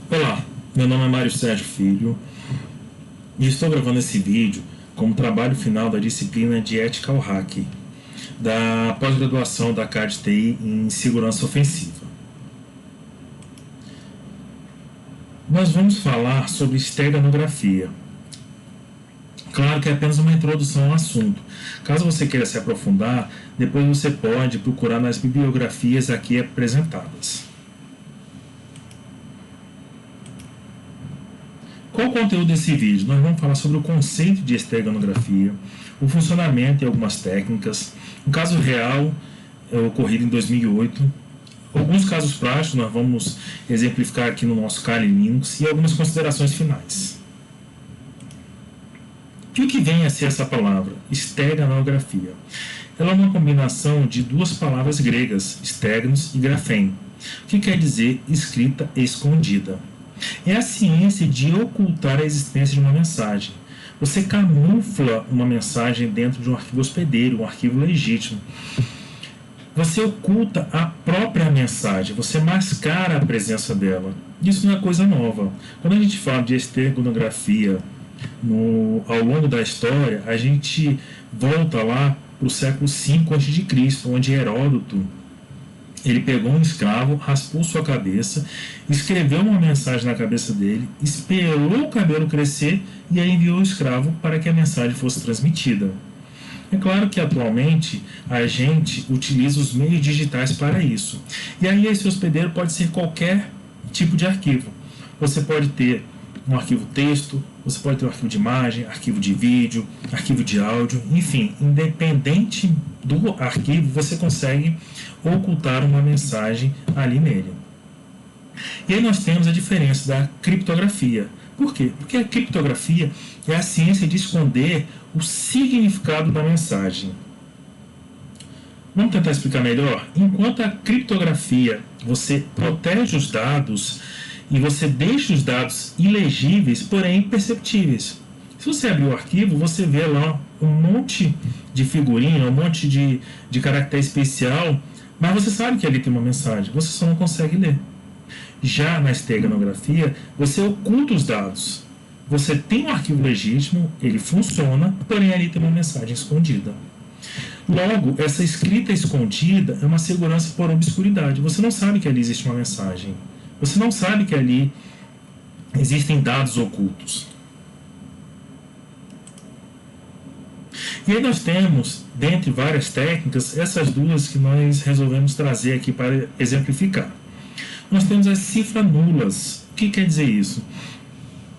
Olá, meu nome é Mário Sérgio Filho e estou gravando esse vídeo como trabalho final da disciplina de Ética ao Hack, da pós-graduação da CAD-TI em Segurança Ofensiva. Nós vamos falar sobre esteganografia. Claro que é apenas uma introdução ao assunto. Caso você queira se aprofundar, depois você pode procurar nas bibliografias aqui apresentadas. Qual o conteúdo desse vídeo? Nós vamos falar sobre o conceito de esteganografia, o funcionamento e algumas técnicas, um caso real ocorrido em 2008, alguns casos práticos nós vamos exemplificar aqui no nosso Kali Linux e algumas considerações finais. E o que vem a ser essa palavra? Esteganografia. Ela é uma combinação de duas palavras gregas, stegnos e graphein, o que quer dizer escrita escondida. É a ciência de ocultar a existência de uma mensagem. Você camufla uma mensagem dentro de um arquivo hospedeiro, um arquivo legítimo. Você oculta a própria mensagem, você mascara a presença dela. Isso não é coisa nova. Quando a gente fala de esteganografia ao longo da história, a gente volta lá para o século V a.C., onde Heródoto ele pegou um escravo, raspou sua cabeça, escreveu uma mensagem na cabeça dele, esperou o cabelo crescer e aí enviou o escravo para que a mensagem fosse transmitida. É claro que atualmente a gente utiliza os meios digitais para isso. E aí esse hospedeiro pode ser qualquer tipo de arquivo. Você pode ter um arquivo texto, você pode ter um arquivo de imagem, arquivo de vídeo, arquivo de áudio, enfim, independente do arquivo, você consegue ocultar uma mensagem ali nele. E aí nós temos a diferença da criptografia. Por quê? Porque a criptografia é a ciência de esconder o significado da mensagem. Vamos tentar explicar melhor? Enquanto a criptografia você protege os dados e você deixa os dados ilegíveis, porém imperceptíveis. Se você abrir o arquivo, você vê lá um monte de figurinha, um monte de caractere especial, mas você sabe que ali tem uma mensagem, você só não consegue ler. Já na esteganografia, você oculta os dados. Você tem um arquivo legítimo, ele funciona, porém ali tem uma mensagem escondida. Logo, essa escrita escondida é uma segurança por obscuridade. Você não sabe que ali existe uma mensagem. Você não sabe que ali existem dados ocultos. E aí nós temos, dentre várias técnicas, essas duas que nós resolvemos trazer aqui para exemplificar. Nós temos as cifras nulas. O que quer dizer isso?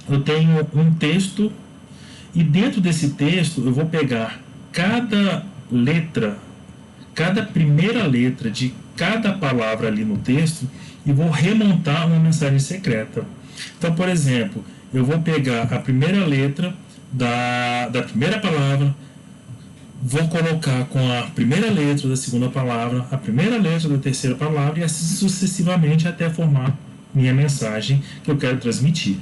Eu tenho um texto e dentro desse texto eu vou pegar cada letra, cada primeira letra de cada palavra ali no texto e vou remontar uma mensagem secreta. Então, por exemplo, eu vou pegar a primeira letra da primeira palavra, vou colocar com a primeira letra da segunda palavra, a primeira letra da terceira palavra e assim sucessivamente até formar minha mensagem que eu quero transmitir.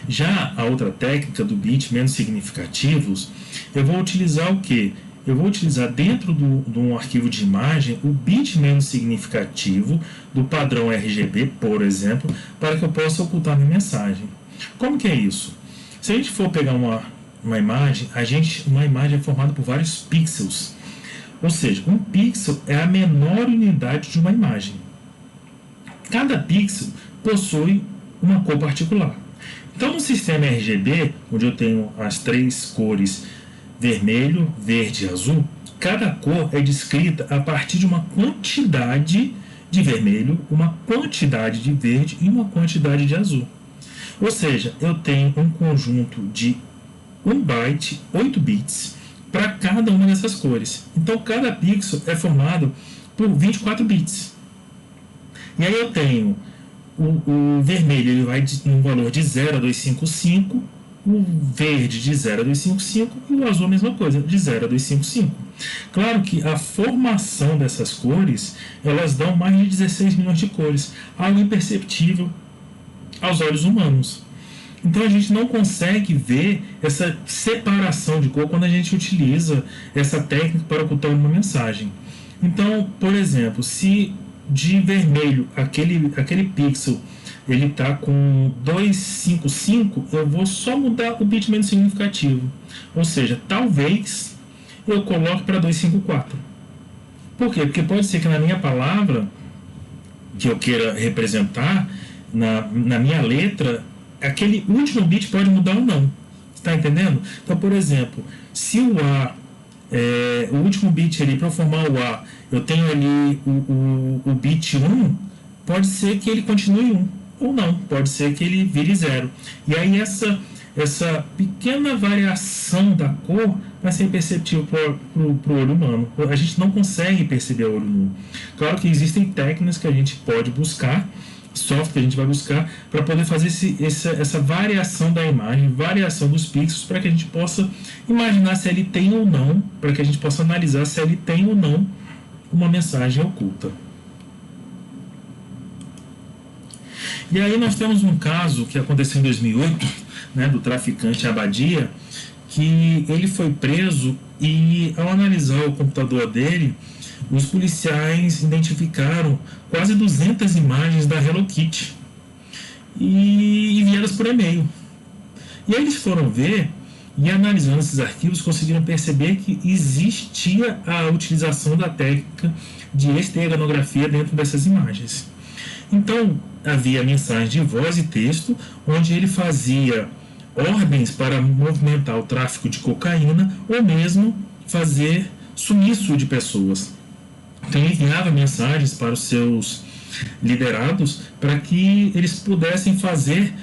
Já a outra técnica do bit menos significativos, eu vou utilizar o quê? Eu vou utilizar dentro de um arquivo de imagem o bit menos significativo do padrão RGB, por exemplo, para que eu possa ocultar minha mensagem. Como que é isso? Se a gente for pegar uma imagem, uma imagem é formada por vários pixels. Ou seja, um pixel é a menor unidade de uma imagem. Cada pixel possui uma cor particular. Então, no sistema RGB, onde eu tenho as três cores vermelho, verde e azul, cada cor é descrita a partir de uma quantidade de vermelho, uma quantidade de verde e uma quantidade de azul. Ou seja, eu tenho um conjunto de 1 byte, 8 bits, para cada uma dessas cores. Então, cada pixel é formado por 24 bits. E aí eu tenho o vermelho, ele vai no valor de 0 a 255, o verde de 0 a 255 e o azul a mesma coisa, de 0 a 255. Claro que a formação dessas cores, elas dão mais de 16 milhões de cores, algo imperceptível aos olhos humanos. Então a gente não consegue ver essa separação de cor quando a gente utiliza essa técnica para ocultar uma mensagem. Então, por exemplo, se de vermelho aquele pixel ele está com 255, eu vou só mudar o bit menos significativo. Ou seja, talvez eu coloque para 254. Por quê? Porque pode ser que na minha palavra que eu queira representar, na minha letra, aquele último bit pode mudar ou não. Está entendendo? Então, por exemplo, se o A, o último bit ali, para formar o A, eu tenho ali o bit 1, pode ser que ele continue 1, ou não, pode ser que ele vire 0. E aí essa pequena variação da cor vai ser imperceptível para o olho humano. A gente não consegue perceber o olho nu. Claro que existem técnicas que a gente pode buscar, software que a gente vai buscar, para poder fazer essa variação da imagem, variação dos pixels, para que a gente possa imaginar se ele tem ou não, para que a gente possa analisar se ele tem ou não uma mensagem oculta. E aí nós temos um caso que aconteceu em 2008, né, do traficante Abadia, que ele foi preso e, ao analisar o computador dele, os policiais identificaram quase 200 imagens da Hello Kitty e enviadas por e-mail. E aí eles foram ver e, analisando esses arquivos, conseguiram perceber que existia a utilização da técnica de esteganografia dentro dessas imagens. Então, havia mensagem de voz e texto, onde ele fazia ordens para movimentar o tráfico de cocaína ou mesmo fazer sumiço de pessoas. Então, ele enviava mensagens para os seus liderados para que eles pudessem fazer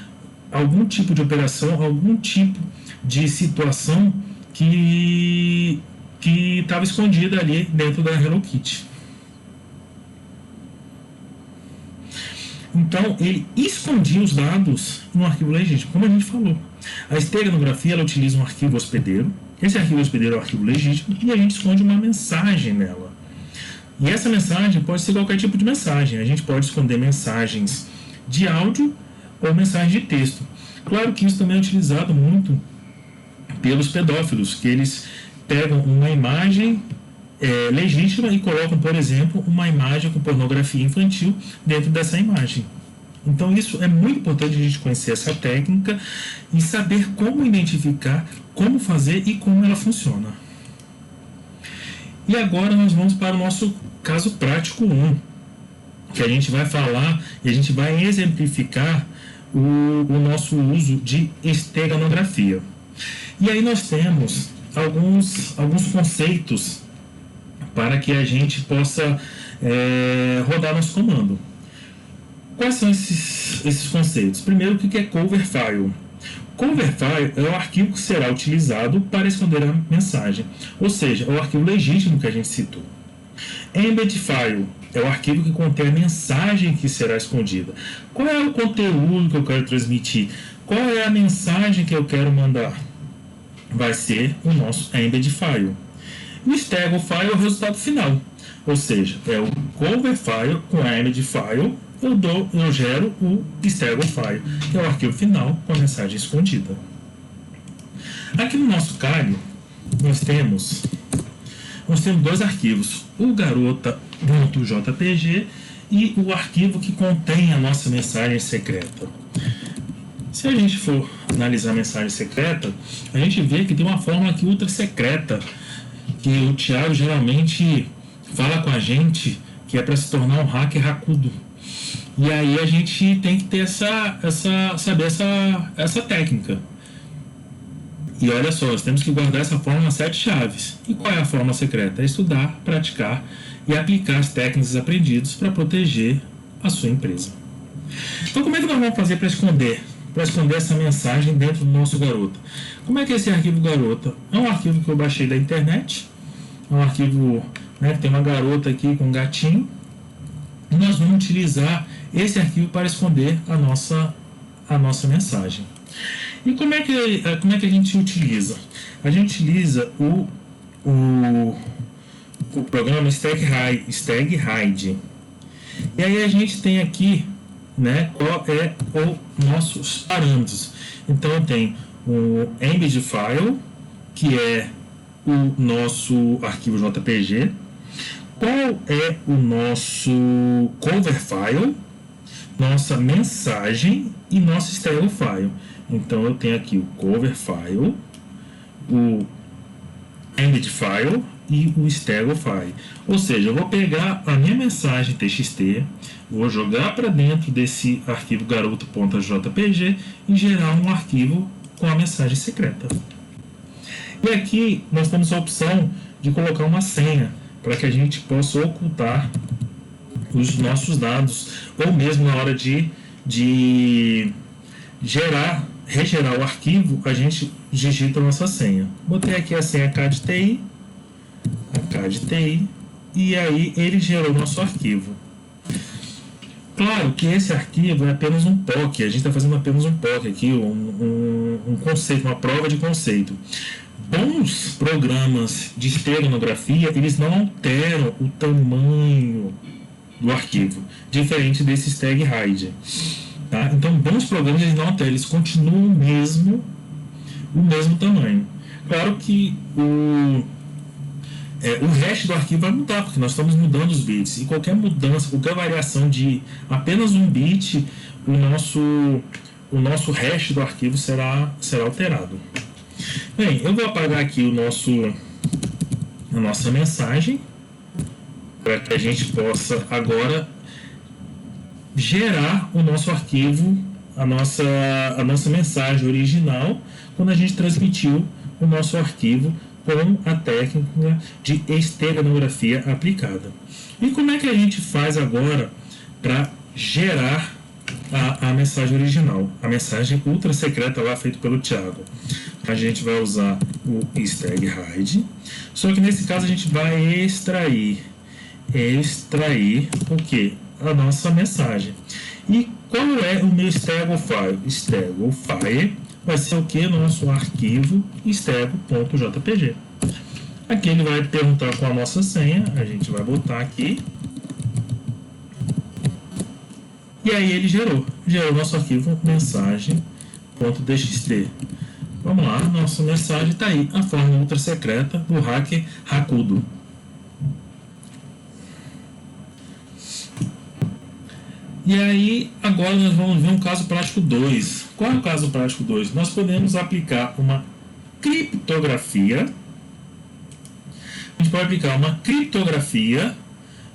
algum tipo de operação, algum tipo de situação que estava escondida ali dentro da Hello Kitty. Então, ele escondia os dados no arquivo legítimo, como a gente falou. A esteganografia, ela utiliza um arquivo hospedeiro. Esse arquivo hospedeiro é o arquivo legítimo e a gente esconde uma mensagem nela. E essa mensagem pode ser qualquer tipo de mensagem. A gente pode esconder mensagens de áudio ou mensagens de texto. Claro que isso também é utilizado muito pelos pedófilos, que eles pegam uma imagem legítima e colocam, por exemplo, uma imagem com pornografia infantil dentro dessa imagem. Então isso é muito importante a gente conhecer essa técnica e saber como identificar, como fazer e como ela funciona. E agora nós vamos para o nosso caso prático 1, que a gente vai falar e a gente vai exemplificar o nosso uso de esteganografia. E aí nós temos alguns conceitos para que a gente possa rodar nosso comando. Quais são esses conceitos? Primeiro, o que é cover file? Cover file é o arquivo que será utilizado para esconder a mensagem, ou seja, é o arquivo legítimo que a gente citou. Embed file é o arquivo que contém a mensagem que será escondida. Qual é o conteúdo que eu quero transmitir? Qual é a mensagem que eu quero mandar? Vai ser o nosso embed file. O stego file é o resultado final, ou seja, é o cover file com a embed file. Eu gero o stego file, que é o arquivo final com a mensagem escondida. Aqui no nosso Kali, nós temos dois arquivos, o garota.jpg e o arquivo que contém a nossa mensagem secreta. Se a gente for analisar a mensagem secreta, a gente vê que tem uma forma aqui ultra secreta, que o Thiago geralmente fala com a gente, que é para se tornar um hacker racudo. E aí a gente tem que ter saber essa técnica. E olha só, nós temos que guardar essa fórmula 7 chaves. E qual é a fórmula secreta? É estudar, praticar e aplicar as técnicas aprendidas para proteger a sua empresa. Então, como é que nós vamos fazer para esconder essa mensagem dentro do nosso garota? Como é que é esse arquivo garota? É um arquivo que eu baixei da internet. É um arquivo, que tem uma garota aqui com um gatinho. E nós vamos utilizar esse arquivo para esconder a nossa mensagem. E como é que a gente utiliza? A gente utiliza o programa StagHide. E aí a gente tem aqui, qual é os nossos parâmetros. Então tem o embed file, que é o nosso arquivo JPG. Qual é o nosso cover file, nossa mensagem e nosso stereo file. Então eu tenho aqui o cover file, o embed file e o stereo file. Ou seja, eu vou pegar a minha mensagem txt, vou jogar para dentro desse arquivo garoto.jpg e gerar um arquivo com a mensagem secreta. E aqui nós temos a opção de colocar uma senha para que a gente possa ocultar os nossos dados, ou mesmo na hora de regerar o arquivo, a gente digita a nossa senha. Botei aqui a senha AKDTI, e aí ele gerou o nosso arquivo. Claro que esse arquivo é apenas um POC, a gente está fazendo apenas um POC aqui, um conceito, uma prova de conceito. Bons programas de esteganografia, eles não alteram o tamanho do arquivo, diferente desse stag hide. Tá? Então, bons programas eles não alteram, eles continuam o mesmo tamanho. Claro que o hash do arquivo vai mudar, porque nós estamos mudando os bits, e qualquer mudança, qualquer variação de apenas um bit, o nosso hash do arquivo será alterado. Bem, eu vou apagar aqui a nossa mensagem, para que a gente possa agora gerar o nosso arquivo, a nossa mensagem original, quando a gente transmitiu o nosso arquivo com a técnica de esteganografia aplicada. E como é que a gente faz agora para gerar a mensagem original, a mensagem ultra secreta lá feita pelo Thiago? A gente vai usar o stag hide, só que nesse caso a gente vai extrair o que? A nossa mensagem. E qual é o meu stego file? Stego file vai ser o que? Nosso arquivo stego.jpg. Aqui ele vai perguntar qual a nossa senha, a gente vai botar aqui. E aí ele gerou nosso arquivo mensagem.txt. Vamos lá, nossa mensagem está aí, a forma ultra secreta do hacker Rakudo. E aí, agora nós vamos ver um caso prático 2. Qual é o caso prático 2? Nós podemos aplicar uma criptografia. A gente pode aplicar uma criptografia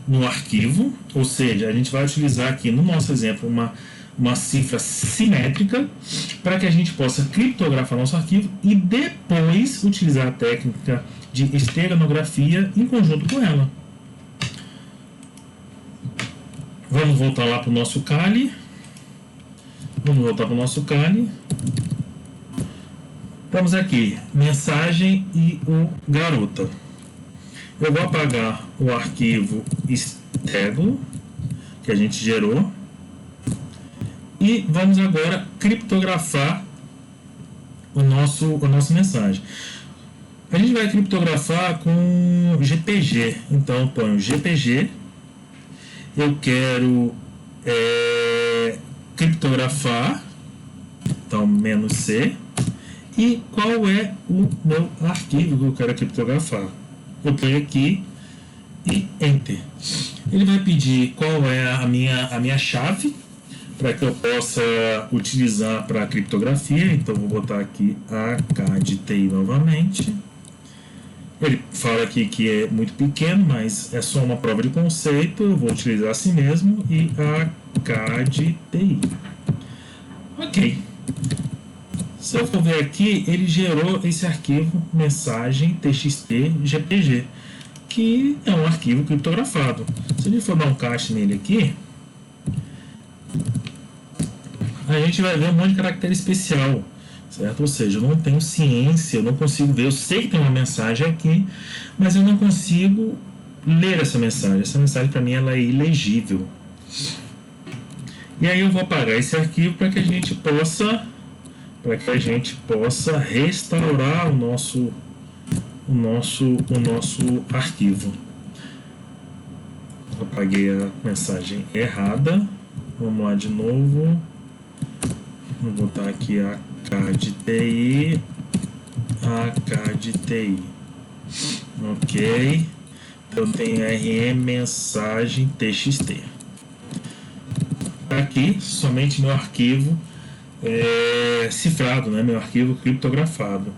no arquivo, ou seja, a gente vai utilizar aqui no nosso exemplo uma cifra simétrica para que a gente possa criptografar nosso arquivo e depois utilizar a técnica de esteganografia em conjunto com ela. Vamos voltar lá para o nosso Kali. Estamos aqui, mensagem e o garota. Eu vou apagar o arquivo stego que a gente gerou. E vamos agora criptografar a nossa mensagem. A gente vai criptografar com GPG. Então eu ponho GPG. Eu quero criptografar. Então "-c". E qual é o meu arquivo que eu quero criptografar? Eu ponho aqui e Enter. Ele vai pedir qual é a minha chave para que eu possa utilizar para criptografia. Então vou botar aqui AKDTI novamente. Ele fala aqui que é muito pequeno, mas é só uma prova de conceito. Eu vou utilizar assim mesmo e AKDTI. Ok. Se eu for ver aqui, ele gerou esse arquivo mensagem txt gpg, que é um arquivo criptografado. Se a gente for dar um cache nele aqui, a gente vai ver um monte de caractere especial, certo? Ou seja, eu não tenho ciência, eu não consigo ver. Eu sei que tem uma mensagem aqui, mas eu não consigo ler essa mensagem. Essa mensagem para mim ela é ilegível. E aí eu vou apagar esse arquivo para que a gente possa restaurar o nosso arquivo. Eu apaguei a mensagem errada. Vamos lá de novo. Vou botar aqui AKDTI. Ok. Então tem RM mensagem txt. aqui somente meu arquivo cifrado, né? Meu arquivo criptografado.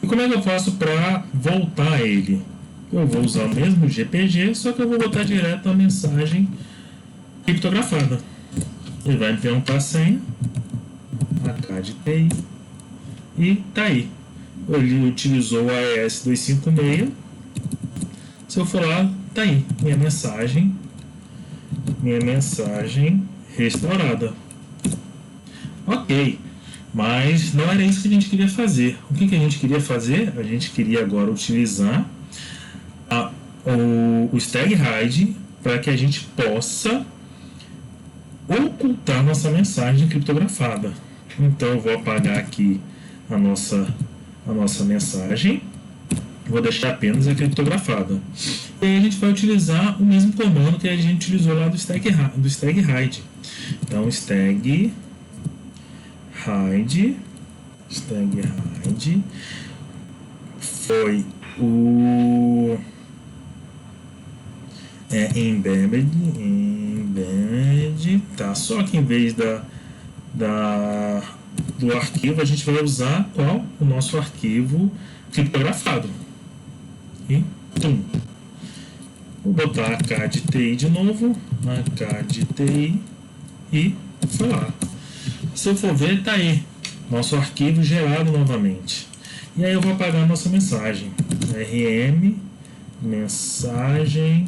E como é que eu faço para voltar a ele? Eu vou usar o mesmo GPG, só que eu vou botar direto a mensagem criptografada. Ele vai me perguntar a senha, AKDTI, e tá aí. Ele utilizou o AES 256. Se eu for lá, tá aí minha mensagem restaurada. Ok, mas não era isso que a gente queria fazer. O que a gente queria fazer? A gente queria agora utilizar o stag hide para que a gente possa ocultar nossa mensagem criptografada. Então eu vou apagar aqui a nossa mensagem, vou deixar apenas a criptografada. E aí a gente vai utilizar o mesmo comando que a gente utilizou lá do stag hide. Então stag hide foi o embed, tá? Só que em vez do arquivo a gente vai usar qual? O nosso arquivo criptografado. E vou botar AKDTI de novo, AKDTI, e foi lá. Se eu for ver, tá aí nosso arquivo gerado novamente. E aí eu vou apagar a nossa mensagem, RM mensagem.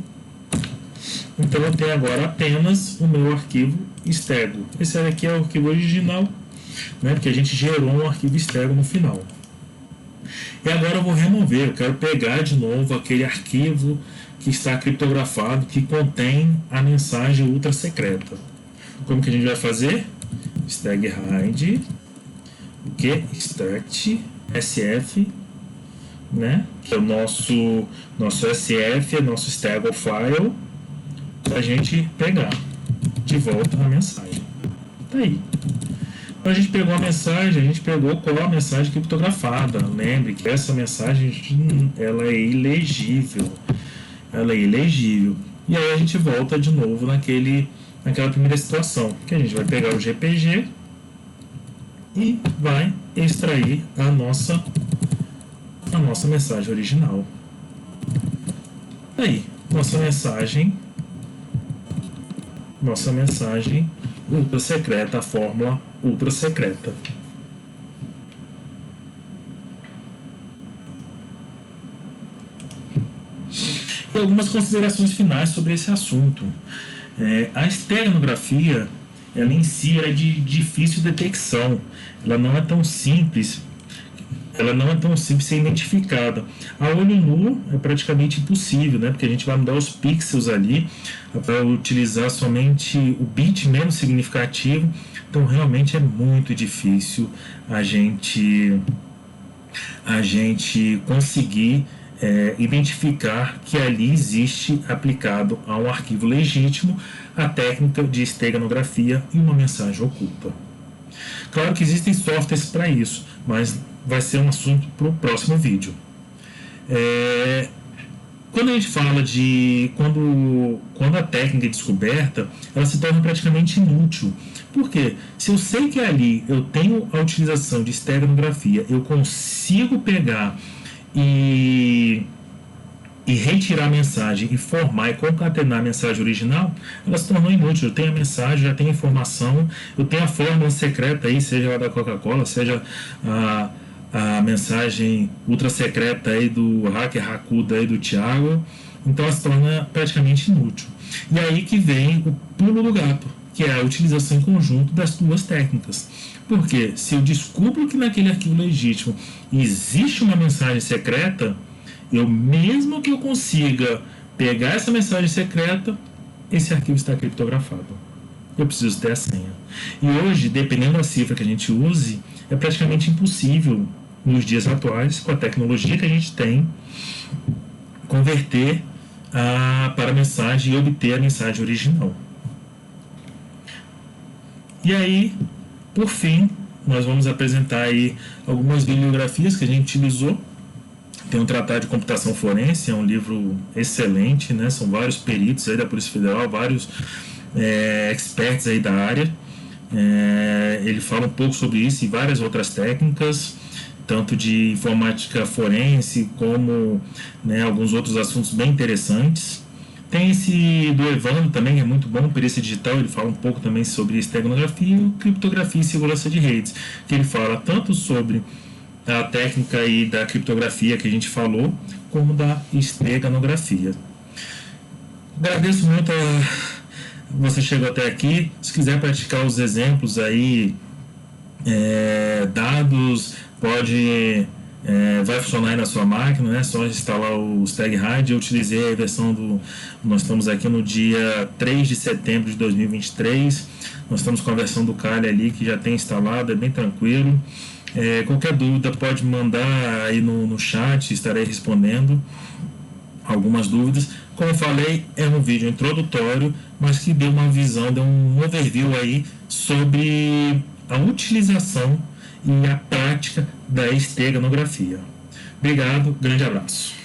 Então eu tenho agora apenas o meu arquivo stego. Esse aqui é o arquivo original, né, porque a gente gerou um arquivo stego no final. E agora eu vou remover, eu quero pegar de novo aquele arquivo que está criptografado, que contém a mensagem ultra secreta. Como que a gente vai fazer? Stag hide, o que? Start SF, né, que é o nosso SF, é nosso stable file, para a gente pegar de volta a mensagem. Tá aí. Então a gente pegou a mensagem, a gente pegou qual a mensagem criptografada. Lembre que essa mensagem ela é ilegível. E aí a gente volta de novo naquela primeira situação, que a gente vai pegar o GPG e vai extrair a nossa mensagem original. Aí, nossa mensagem ultra secreta, a fórmula ultra secreta. E algumas considerações finais sobre esse assunto. A esteganografia, ela em si é de difícil detecção. Ela não é tão simples ser identificada. A olho nu é praticamente impossível, né? Porque a gente vai mudar os pixels ali para utilizar somente o bit menos significativo. Então realmente é muito difícil a gente conseguir identificar que ali existe aplicado a um arquivo legítimo a técnica de esteganografia e uma mensagem oculta. Claro que existem softwares para isso, mas vai ser um assunto para o próximo vídeo. Quando a gente fala de quando a técnica é descoberta, ela se torna praticamente inútil. Por quê? Se eu sei que ali eu tenho a utilização de esteganografia, eu consigo pegar e retirar a mensagem e formar e concatenar a mensagem original, ela se tornou inútil. Eu tenho a mensagem, já tenho a informação, eu tenho a fórmula secreta aí, seja lá da Coca-Cola, seja a mensagem ultra secreta aí do hacker Rakuda aí do Thiago. Então ela se torna praticamente inútil. E aí que vem o pulo do gato, que é a utilização em conjunto das duas técnicas. Porque se eu descubro que naquele arquivo legítimo existe uma mensagem secreta, mesmo que eu consiga pegar essa mensagem secreta, esse arquivo está criptografado. Eu preciso ter a senha. E hoje, dependendo da cifra que a gente use, é praticamente impossível, nos dias atuais, com a tecnologia que a gente tem, converter para a mensagem e obter a mensagem original. E aí, por fim, nós vamos apresentar aí algumas bibliografias que a gente utilizou. Tem um tratado de computação forense, é um livro excelente, né? São vários peritos aí da Polícia Federal, vários experts aí da área. Ele fala um pouco sobre isso e várias outras técnicas, tanto de informática forense como, né, alguns outros assuntos bem interessantes. Tem esse do Evandro também, que é muito bom, perícia digital, ele fala um pouco também sobre esteganografia e criptografia e segurança de redes, que ele fala tanto sobre a técnica aí da criptografia que a gente falou, como da esteganografia. Agradeço muito você chegou até aqui. Se quiser praticar os exemplos aí, dados, vai funcionar aí na sua máquina, né? Só instalar o StegRide. Eu utilizei a versão nós estamos aqui no dia 3 de setembro de 2023. Nós estamos com a versão do Kali ali que já tem instalado, é bem tranquilo. Qualquer dúvida pode mandar aí no chat, estarei respondendo algumas dúvidas. Como eu falei, é um vídeo introdutório, mas que deu uma visão, deu um overview aí sobre a utilização e a prática da esteganografia. Obrigado, grande abraço.